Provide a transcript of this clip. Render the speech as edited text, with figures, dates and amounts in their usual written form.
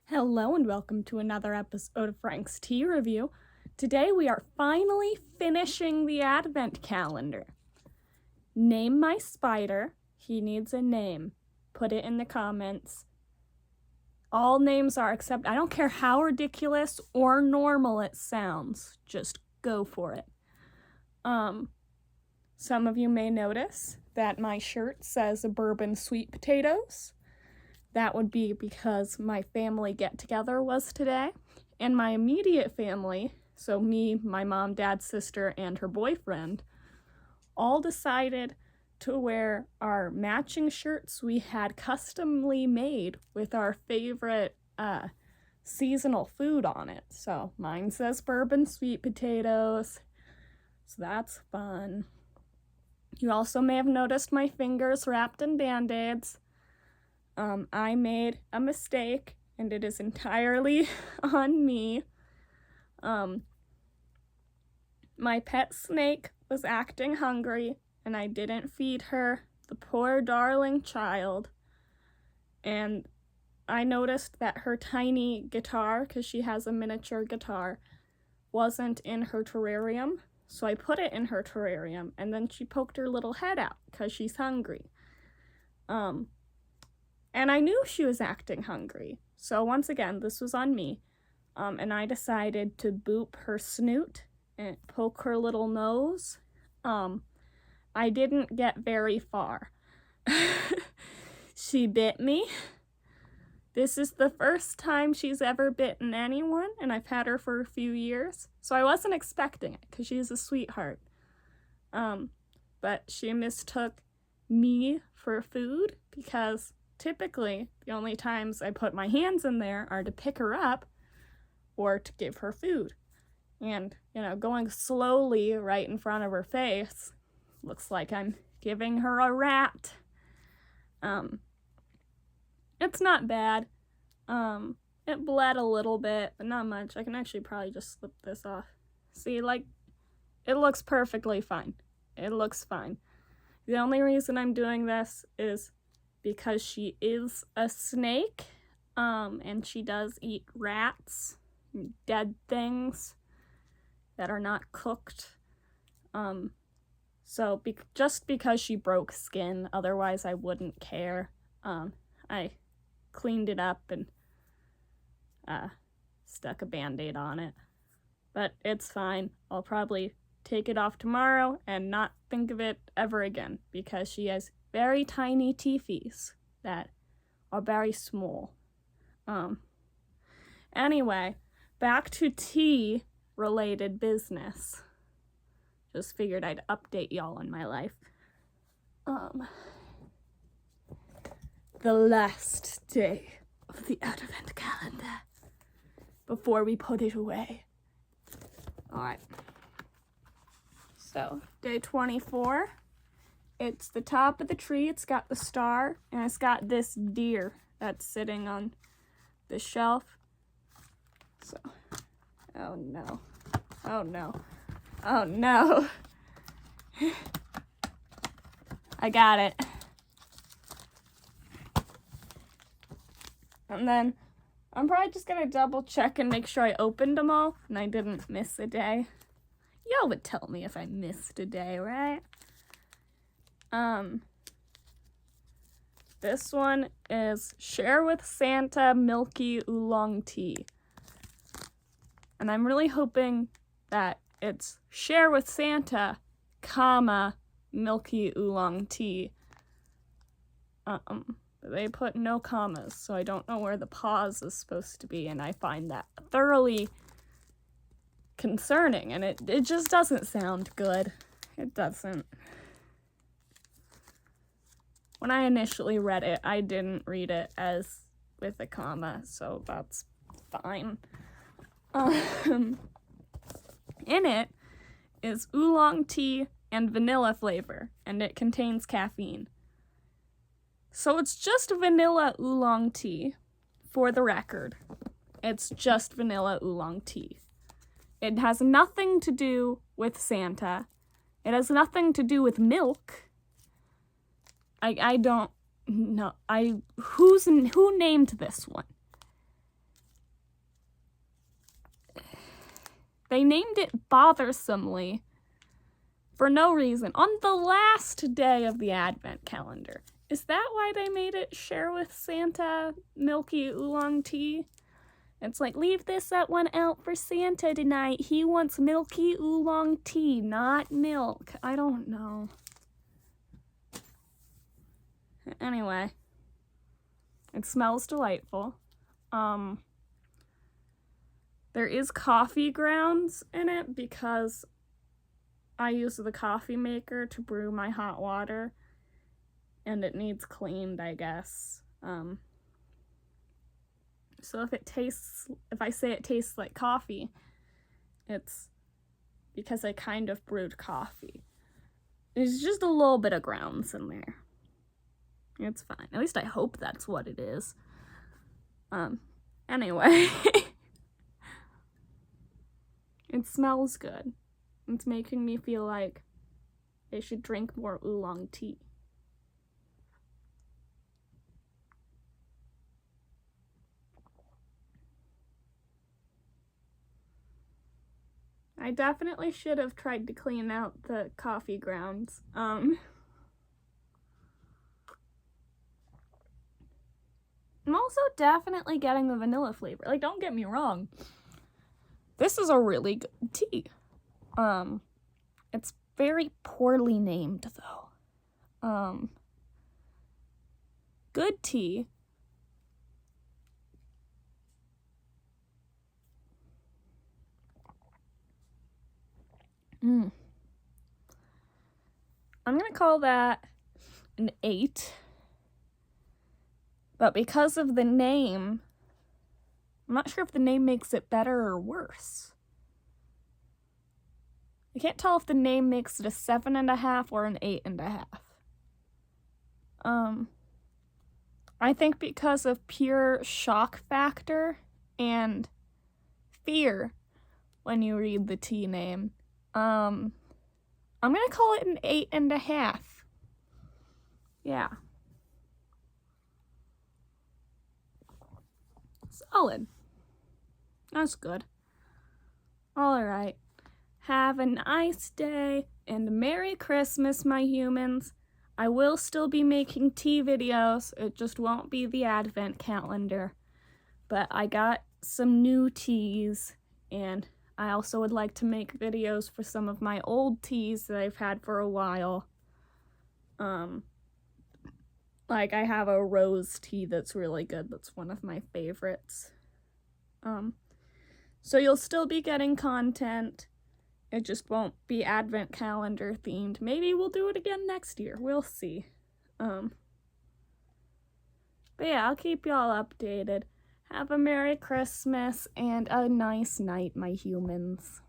Hello and welcome to another episode of Frank's Tea Review. Today we are finally finishing the advent calendar. Name my spider. He needs a name. Put it in the comments. All names are accepted. I don't care how ridiculous or normal it sounds. Just go for it. Some of you may notice that my shirt says bourbon sweet potatoes. That would be because my family get-together was today, and my immediate family, so me, my mom, dad, sister, and her boyfriend, all decided to wear our matching shirts we had customly made with our favorite seasonal food on it. So mine says bourbon sweet potatoes, so that's fun. You also may have noticed my fingers wrapped in Band-Aids. I made a mistake, and it is entirely on me. My pet snake was acting hungry, and I didn't feed her, the poor darling child. And I noticed that her tiny guitar, because she has a miniature guitar, wasn't in her terrarium, so I put it in her terrarium, and then she poked her little head out, because she's hungry. And I knew she was acting hungry. So once again, this was on me. And I decided to boop her snoot and poke her little nose. I didn't get very far. She bit me. This is the first time she's ever bitten anyone, and I've had her for a few years. So I wasn't expecting it, because she's a sweetheart. But she mistook me for food, because typically, the only times I put my hands in there are to pick her up or to give her food. And, going slowly right in front of her face looks like I'm giving her a rat. It's not bad. It bled a little bit, but not much. I can actually probably just slip this off. See, it looks perfectly fine. It looks fine. The only reason I'm doing this is because she is a snake, and she does eat rats, dead things that are not cooked. So just because she broke skin, otherwise I wouldn't care. I cleaned it up and stuck a Band-Aid on it. But it's fine. I'll probably take it off tomorrow and not think of it ever again, because she has very tiny teethies that are very small. Anyway, back to tea-related business. Just figured I'd update y'all on my life. The last day of the Advent calendar before we put it away. Alright. So, day 24. It's the top of the tree, it's got the star, and it's got this deer that's sitting on the shelf. So, oh no. Oh no. Oh no. I got it. And then, I'm probably just gonna double check and make sure I opened them all, and I didn't miss a day. Y'all would tell me if I missed a day, right? This one is Share with Santa Milky Oolong Tea. And I'm really hoping that it's Share with Santa, Milky Oolong Tea. They put no commas, so I don't know where the pause is supposed to be, and I find that thoroughly concerning, and it just doesn't sound good. It doesn't. When I initially read it, I didn't read it as with a comma, so that's fine. In it is oolong tea and vanilla flavor, and it contains caffeine. So it's just vanilla oolong tea, for the record. It's just vanilla oolong tea. It has nothing to do with Santa. It has nothing to do with milk. I don't know. Who named this one? They named it Bothersomely for no reason on the last day of the Advent calendar. Is that why they made it Share with Santa Milky Oolong Tea? It's like, leave this one out for Santa tonight. He wants milky oolong tea, not milk. I don't know. Anyway, it smells delightful. There is coffee grounds in it because I use the coffee maker to brew my hot water, and it needs cleaned, I guess. So if I say it tastes like coffee, it's because I kind of brewed coffee. There's just a little bit of grounds in there. It's fine. At least I hope that's what it is. Anyway. It smells good. It's making me feel like I should drink more oolong tea. I definitely should have tried to clean out the coffee grounds. I'm also definitely getting the vanilla flavor. Like, don't get me wrong. This is a really good tea. It's very poorly named, though. Good tea. I'm gonna call that an 8. But because of the name, I'm not sure if the name makes it better or worse. I can't tell if the name makes it a 7.5 or an 8.5. I think because of pure shock factor and fear when you read the tea name, I'm gonna call it an 8.5. Yeah. Solid. That's good. Alright. Have a nice day, and Merry Christmas, my humans. I will still be making tea videos, it just won't be the Advent calendar. But I got some new teas, and I also would like to make videos for some of my old teas that I've had for a while. Like, I have a rose tea that's really good, that's one of my favorites. So you'll still be getting content. It just won't be Advent calendar themed. Maybe we'll do it again next year. We'll see. But yeah, I'll keep y'all updated. Have a Merry Christmas and a nice night, my humans.